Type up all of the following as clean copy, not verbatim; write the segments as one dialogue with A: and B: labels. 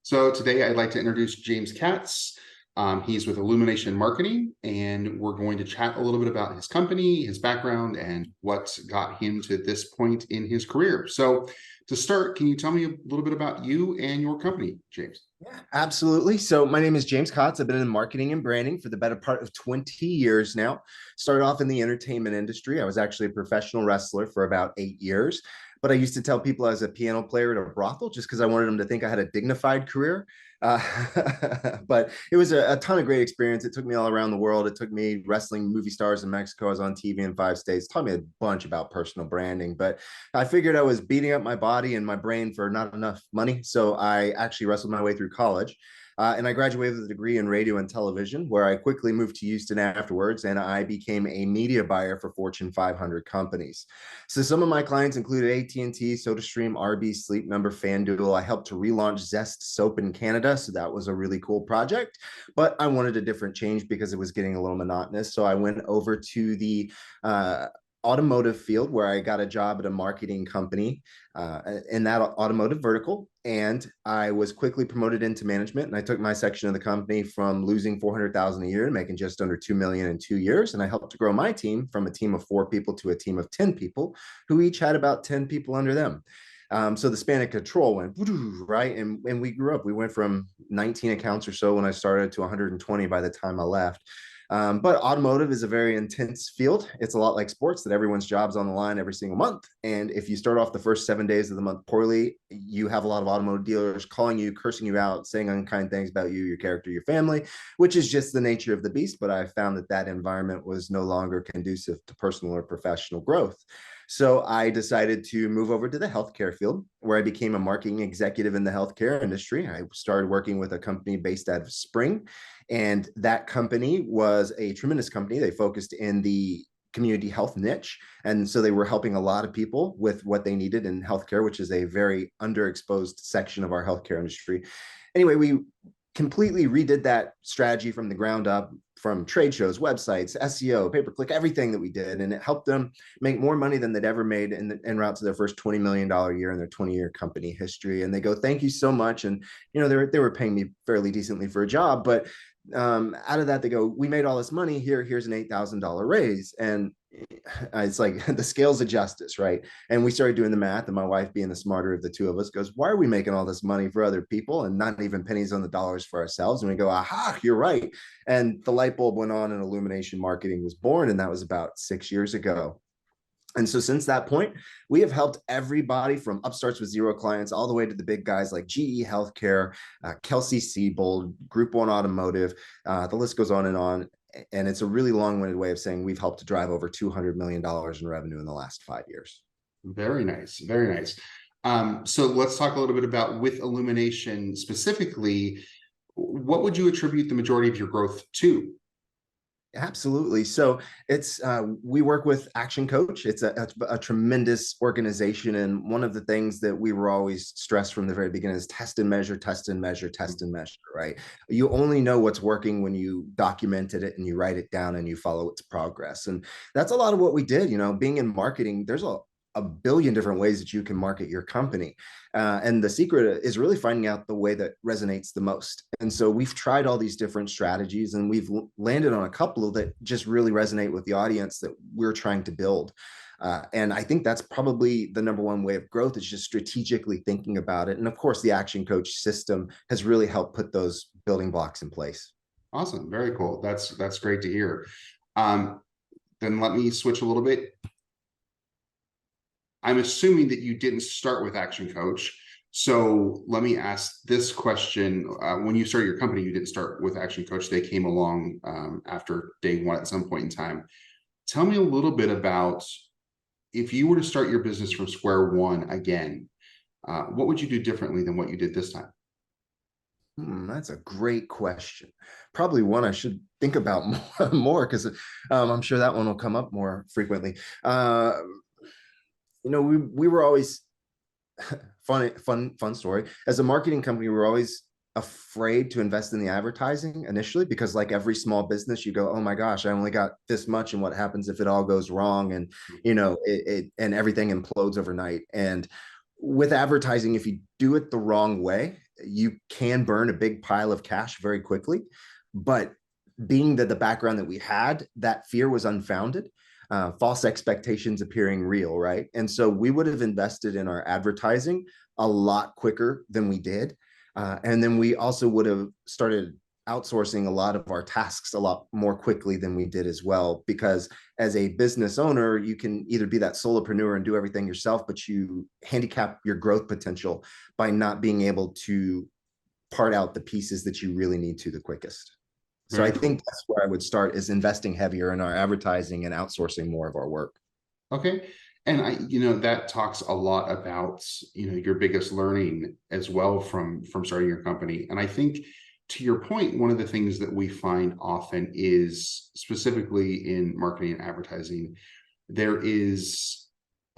A: So today I'd like to introduce James Katz. He's with Illumination Marketing, and we're going to chat a little bit about his company, his background, and what got him to this point in his career. So to start, can you tell me a little bit about you and your company, James?
B: Yeah, absolutely. So my name is James Katz. I've been in marketing and branding for the better part of 20 years now. Started off in the entertainment industry. I was actually a professional wrestler for about 8 years. But I used to tell people I was a piano player at a brothel just because I wanted them to think I had a dignified career. Uh, but it was a ton of great experience. It took me all around the world. It took me wrestling movie stars in Mexico. I was on TV in 5 states. Taught me a bunch about personal branding. But I figured I was beating up my body and my brain for not enough money. So I actually wrestled my way through college. And I graduated with a degree in radio and television, where I quickly moved to Houston afterwards, and I became a media buyer for Fortune 500 companies. So some of my clients included AT&T, SodaStream, Arby's, Sleep Number, FanDuel. I helped to relaunch Zest soap in Canada, so that was a really cool project. But I wanted a different change because it was getting a little monotonous. So I went over to the automotive field, where I got a job at a marketing company in that automotive vertical. And I was quickly promoted into management. And I took my section of the company from losing 400,000 a year to making just under 2 million in 2 years. And I helped to grow my team from a team of 4 people to a team of 10 people, who each had about 10 people under them. So the span of control went right. And we grew up. We went from 19 accounts or so when I started to 120 by the time I left. But automotive is a very intense field. It's a lot like sports, that everyone's job's on the line every single month. And if you start off the first 7 days of the month poorly, you have a lot of automotive dealers calling you, cursing you out, saying unkind things about you, your character, your family, which is just the nature of the beast. But I found that that environment was no longer conducive to personal or professional growth. So I decided to move over to the healthcare field, where I became a marketing executive in the healthcare industry. I started working with a company based out of Spring, and that company was a tremendous company. They focused in the community health niche. And so they were helping a lot of people with what they needed in healthcare, which is a very underexposed section of our healthcare industry. Anyway, we completely redid that strategy from the ground up, from trade shows, websites, SEO, pay-per-click, everything that we did. And it helped them make more money than they'd ever made en route to their first $20 million year in their 20-year company history. And they go, thank you so much. And, they were paying me fairly decently for a job, but out of that, they go, we made all this money here's an $8,000 raise. And it's like the scales of justice, right? And we started doing the math, and my wife, being the smarter of the two of us, goes, why are we making all this money for other people and not even pennies on the dollars for ourselves? And we go, aha, you're right. And the light bulb went on, and Illumination Marketing was born. And that was about 6 years ago. And so since that point, we have helped everybody from upstarts with 0 clients all the way to the big guys like GE Healthcare, Kelsey-Seybold, Group 1 Automotive. The list goes on. And it's a really long-winded way of saying we've helped to drive over $200 million in revenue in the last 5 years.
A: Very nice. Very nice. So let's talk a little bit about, with Illumination specifically, what would you attribute the majority of your growth to?
B: Absolutely. So it's we work with Action Coach. It's a tremendous organization. And one of the things that we were always stressed from the very beginning is test and measure, test and measure, test and measure, right? You only know what's working when you documented it and you write it down and you follow its progress. And that's a lot of what we did. Being in marketing, there's a billion different ways that you can market your company. And the secret is really finding out the way that resonates the most. And so we've tried all these different strategies, and we've landed on a couple that just really resonate with the audience that we're trying to build. And I think that's probably the number one way of growth, is just strategically thinking about it. And of course, the Action Coach system has really helped put those building blocks in place.
A: Awesome. Very cool. That's great to hear. Then let me switch a little bit. I'm assuming that you didn't start with Action Coach. So let me ask this question. When you started your company, you didn't start with Action Coach. They came along after day one at some point in time. Tell me a little bit about, if you were to start your business from square one again, what would you do differently than what you did this time?
B: That's a great question. Probably one I should think about more because I'm sure that one will come up more frequently. We were always fun story. As a marketing company, we were always afraid to invest in the advertising initially, because like every small business, you go, oh my gosh, I only got this much, and what happens if it all goes wrong? And and everything implodes overnight. And with advertising, if you do it the wrong way, you can burn a big pile of cash very quickly. But being that the background that we had, that fear was unfounded, false expectations appearing real, right? And so we would have invested in our advertising a lot quicker than we did. And then we also would have started outsourcing a lot of our tasks a lot more quickly than we did as well. Because as a business owner, you can either be that solopreneur and do everything yourself, but you handicap your growth potential by not being able to part out the pieces that you really need to the quickest. So I
A: Very cool.
B: think that's where I would start, is investing heavier in our advertising and outsourcing more of our work.
A: Okay. And that talks a lot about, your biggest learning as well from starting your company. And I think, to your point, one of the things that we find often is, specifically in marketing and advertising, there is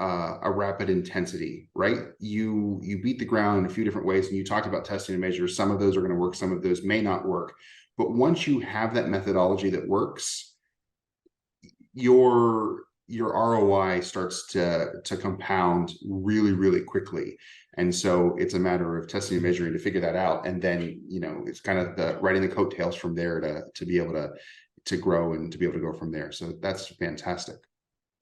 A: a rapid intensity, right? You beat the ground in a few different ways, and you talked about testing and measure. Some of those are going to work, some of those may not work. But once you have that methodology that works, your ROI starts to compound really, really quickly. And so it's a matter of testing and measuring to figure that out. And then, it's kind of the riding the coattails from there to be able to grow and to be able to go from there. So that's fantastic.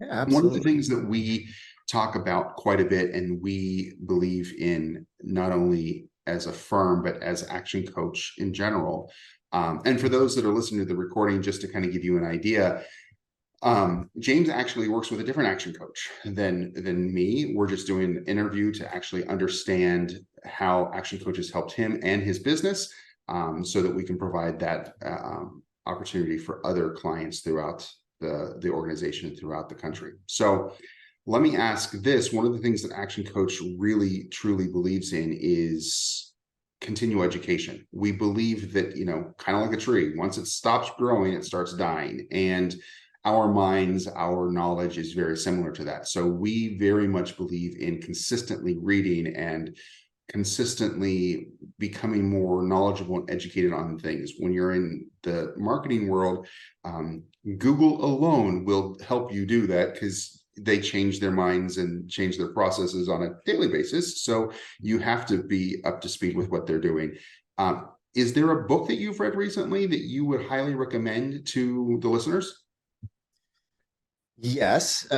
B: Yeah,
A: One of the
B: absolutely.
A: things that we talk about quite a bit, and we believe in not only as a firm, but as Action Coach in general. And for those that are listening to the recording, just to kind of give you an idea, James actually works with a different action coach than me. We're just doing an interview to actually understand how action coaches helped him and his business, so that we can provide that opportunity for other clients throughout the organization, throughout the country. So let me ask this. One of the things that Action Coach really truly believes in is continual education. We believe that, kind of like a tree, once it stops growing, it starts dying. And our minds, our knowledge is very similar to that. So we very much believe in consistently reading and consistently becoming more knowledgeable and educated on things. When you're in the marketing world, Google alone will help you do that, because they change their minds and change their processes on a daily basis. So you have to be up to speed with what they're doing. Is there a book that you've read recently that you would highly recommend to the listeners?
B: Yes.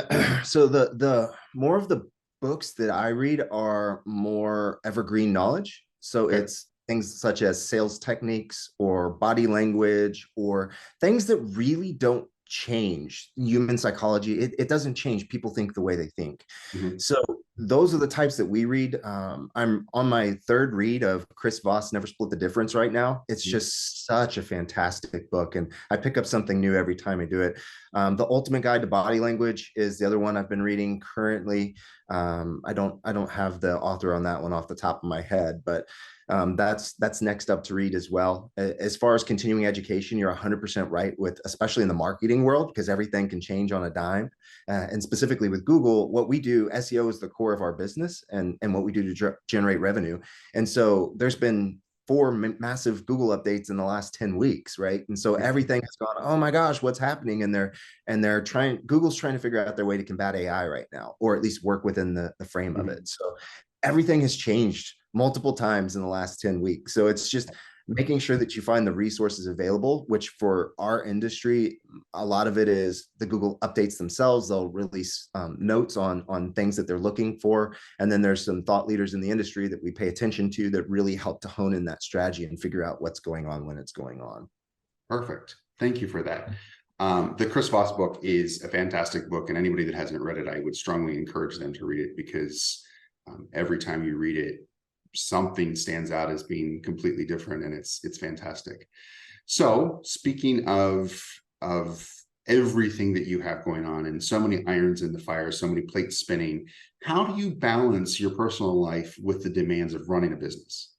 B: So the more of the books that I read are more evergreen knowledge. So
A: Okay.
B: it's things such as sales techniques or body language, or things that really don't change human psychology. It doesn't change. People think the way they think.
A: Mhm.
B: So those are the types that we read. I'm on my third read of Chris Voss, Never Split the Difference right now. It's just such a fantastic book, and I pick up something new every time I do it. The Ultimate Guide to Body Language is the other one I've been reading currently. I don't have the author on that one off the top of my head, but that's next up to read as well. As far as continuing education, you're 100% right, with especially in the marketing world, because everything can change on a dime. And specifically with Google, what we do, SEO is the core of our business, and what we do to generate revenue. And so there's been four massive Google updates in the last 10 weeks, right? And so everything has gone, oh my gosh, what's happening? And they're trying, Google's trying to figure out their way to combat AI right now, or at least work within the frame of it. So everything has changed multiple times in the last 10 weeks. So it's just making sure that you find the resources available, which for our industry, a lot of it is the Google updates themselves. They'll release notes on things that they're looking for. And then there's some thought leaders in the industry that we pay attention to that really help to hone in that strategy and figure out what's going on when it's going on.
A: Perfect. Thank you for that. The Chris Voss book is a fantastic book, and anybody that hasn't read it, I would strongly encourage them to read it, because every time you read it, something stands out as being completely different, and it's fantastic. So speaking of everything that you have going on, and so many irons in the fire, so many plates spinning, how do you balance your personal life with the demands of running a business?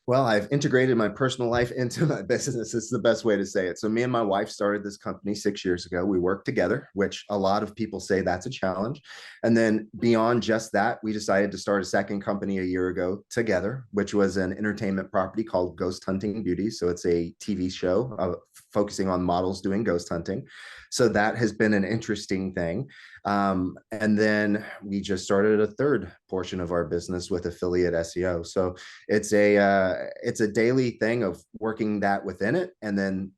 B: Well, I've integrated my personal life into my business. It's the best way to say it. So me and my wife started this company 6 years ago. We worked together, which a lot of people say that's a challenge. And then beyond just that, we decided to start a second company a year ago together, which was an entertainment property called Ghost Hunting Beauty. So it's a TV show focusing on models doing ghost hunting. So that has been an interesting thing. And then we just started a third portion of our business with affiliate SEO. So it's a daily thing of working that within it. And then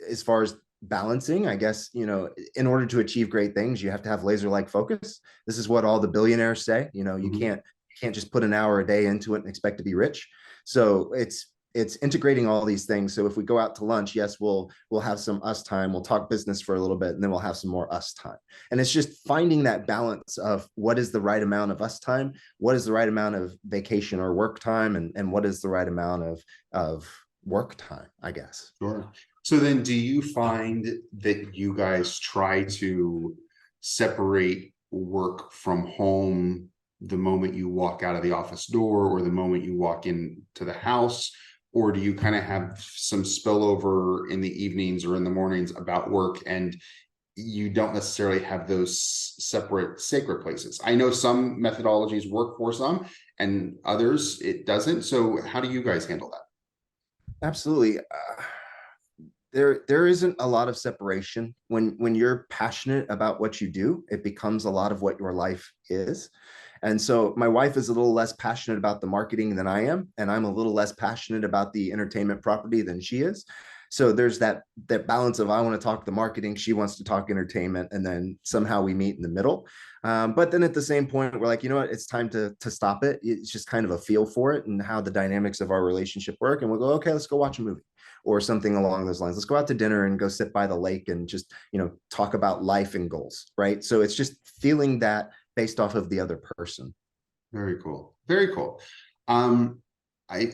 B: as far as balancing, I guess, in order to achieve great things, you have to have laser-like focus. This is what all the billionaires say. You can't just put an hour a day into it and expect to be rich. So it's integrating all these things. So if we go out to lunch, yes, we'll have some us time, we'll talk business for a little bit, and then we'll have some more us time. And it's just finding that balance of what is the right amount of us time, what is the right amount of vacation or work time, and what is the right amount of work time, I guess.
A: Sure. So then do you find that you guys try to separate work from home the moment you walk out of the office door or the moment you walk into the house? Or do you kind of have some spillover in the evenings or in the mornings about work, and you don't necessarily have those separate sacred places? I know some methodologies work for some and others it doesn't. So how do you guys handle that?
B: Absolutely. There isn't a lot of separation. When you're passionate about what you do, it becomes a lot of what your life is. And so my wife is a little less passionate about the marketing than I am, and I'm a little less passionate about the entertainment property than she is. So there's that balance of, I want to talk the marketing, she wants to talk entertainment, and then somehow we meet in the middle. But then at the same point, we're like, you know what, it's time to stop it. It's just kind of a feel for it and how the dynamics of our relationship work. And we'll go, okay, let's go watch a movie or something along those lines. Let's go out to dinner and go sit by the lake and just, talk about life and goals, right? So it's just feeling that based off of the other person.
A: Very cool. Very cool. I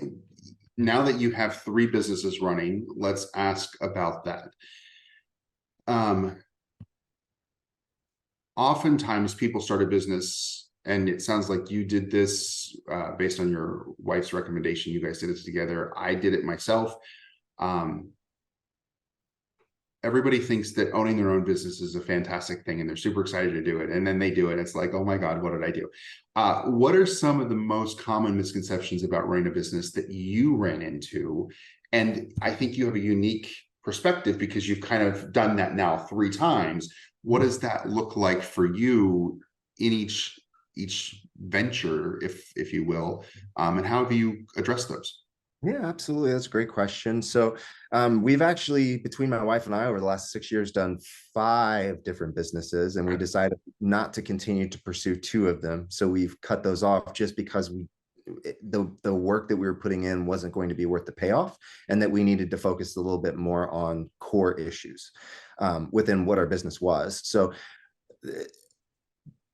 A: now that you have 3 businesses running, let's ask about that. Oftentimes people start a business, and it sounds like you did this based on your wife's recommendation. You guys did it together. I did it myself. Everybody thinks that owning their own business is a fantastic thing, and they're super excited to do it. And then they do it. It's like, oh my God, what did I do? What are some of the most common misconceptions about running a business that you ran into? And I think you have a unique perspective because you've kind of done that now 3 times. What does that look like for you in each venture, if you will? And how have you addressed those?
B: Yeah, absolutely. That's a great question. So we've actually, between my wife and I, over the last 6 years, done 5 different businesses, and we decided not to continue to pursue 2 of them. So we've cut those off just because the work that we were putting in wasn't going to be worth the payoff, and that we needed to focus a little bit more on core issues within what our business was. So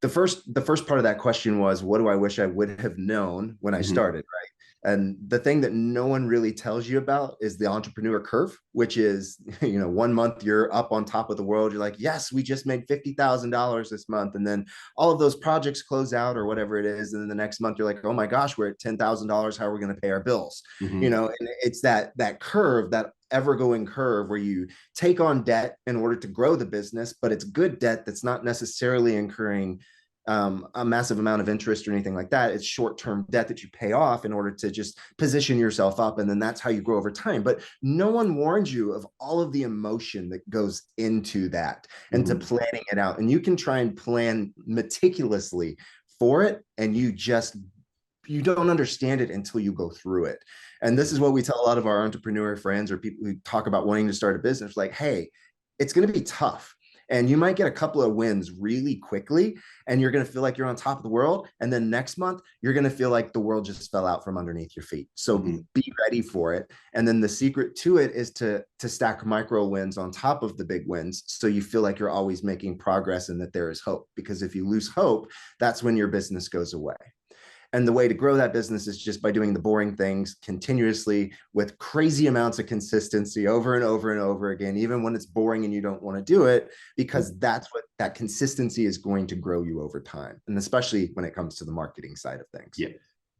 B: the first part of that question was, what do I wish I would have known when I started, right? And the thing that no one really tells you about is the entrepreneur curve, which is, 1 month you're up on top of the world. You're like, yes, we just made $50,000 this month. And then all of those projects close out or whatever it is. And then the next month you're like, oh my gosh, we're at $10,000. How are we going to pay our bills? And it's that curve, that ever-going curve where you take on debt in order to grow the business, but it's good debt that's not necessarily incurring a massive amount of interest or anything like that. It's short-term debt that you pay off in order to just position yourself up, and then that's how you grow over time. But no one warns you of all of the emotion that goes into that and to planning it out. And you can try and plan meticulously for it, and you don't understand it until you go through it. And this is what we tell a lot of our entrepreneur friends or people who talk about wanting to start a business, like, hey, it's going to be tough. And you might get a couple of wins really quickly, and you're going to feel like you're on top of the world. And then next month, you're going to feel like the world just fell out from underneath your feet. So be ready for it. And then the secret to it is to stack micro wins on top of the big wins, so you feel like you're always making progress and that there is hope. Because if you lose hope, that's when your business goes away. And the way to grow that business is just by doing the boring things continuously with crazy amounts of consistency over and over and over again, even when it's boring and you don't want to do it, because that's what that consistency is going to grow you over time. And especially when it comes to the marketing side of things.
A: Yeah,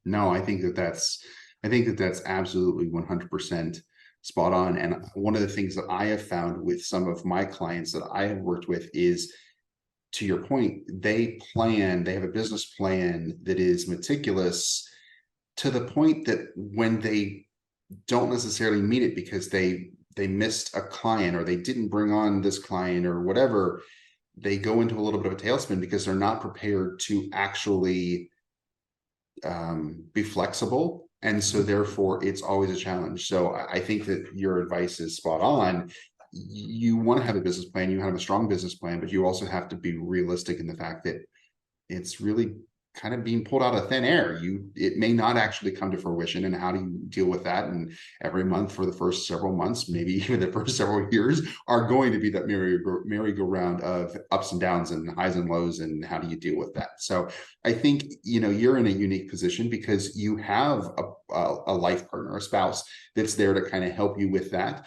A: no, I think that's absolutely 100% spot on. And one of the things that I have found with some of my clients that I have worked with is, to your point, they have a business plan that is meticulous to the point that when they don't necessarily meet it because they they missed a client or they didn't bring on this client or whatever, they go into a little bit of a tailspin because they're not prepared to actually be flexible. And so therefore it's always a challenge. So I think that your advice is spot on. You want to have a business plan, you have a strong business plan, but you also have to be realistic in the fact that it's really kind of being pulled out of thin air. It may not actually come to fruition. And how do you deal with that? And every month for the first several months, maybe even the first several years, are going to be that merry-go-round of ups and downs and highs and lows. And how do you deal with that? So I think, you're in a unique position because you have a life partner, a spouse that's there to kind of help you with that.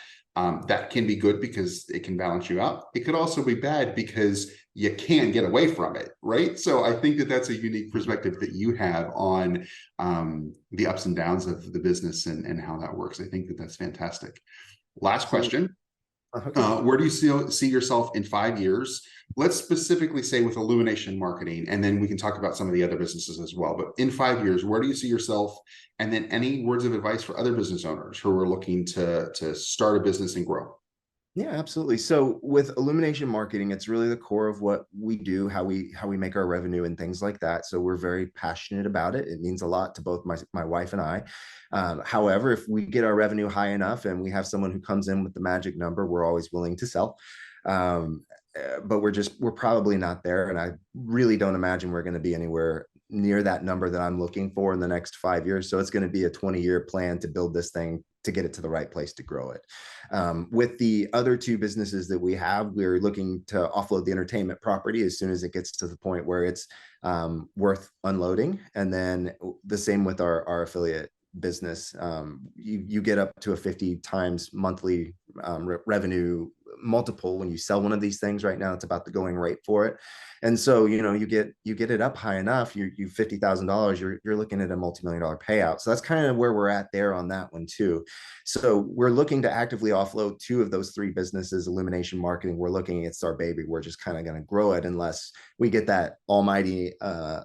A: That can be good because it can balance you out. It could also be bad because you can't get away from it, right? So I think that that's a unique perspective that you have on the ups and downs of the business and how that works. I think that that's fantastic. Last question. Where do you see yourself in 5 years? Let's specifically say with Illumination Marketing, and then we can talk about some of the other businesses as well. But in 5 years, where do you see yourself? And then any words of advice for other business owners who are looking to start a business and grow?
B: Yeah, absolutely. So with Illumination Marketing, it's really the core of what we do, how we make our revenue and things like that. So we're very passionate about it. It means a lot to both my wife and I. However, if we get our revenue high enough and we have someone who comes in with the magic number, we're always willing to sell. But we're probably not there. And I really don't imagine we're going to be anywhere near that number that I'm looking for in the next 5 years. So it's going to be a 20-year plan to build this thing, to get it to the right place to grow it. With the other two businesses that we have, we're looking to offload the entertainment property as soon as it gets to the point where it's worth unloading. And then the same with our affiliate business. You get up to a 50 times monthly revenue multiple when you sell one of these things. Right now it's about the going rate for it. And so, you get it up high enough, you $50,000, you're looking at a multi-million-dollar payout. So that's kind of where we're at there on that one too. So we're looking to actively offload two of those three businesses. Illumination Marketing, we're looking, it's our baby. We're just kind of going to grow it unless we get that almighty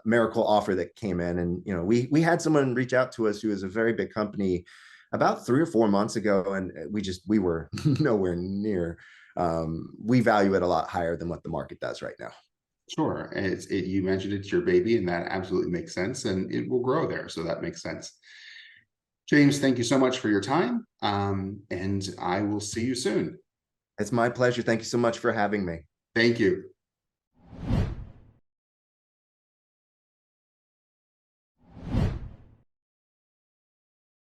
B: miracle offer that came in. And, we had someone reach out to us who is a very big company about 3 or 4 months ago. And we were nowhere near. We value it a lot higher than what the market does right now.
A: Sure. And you mentioned it's your baby, and that absolutely makes sense, and it will grow there. So that makes sense. James, thank you so much for your time. And I will see you soon.
B: It's my pleasure. Thank you so much for having me.
A: Thank you.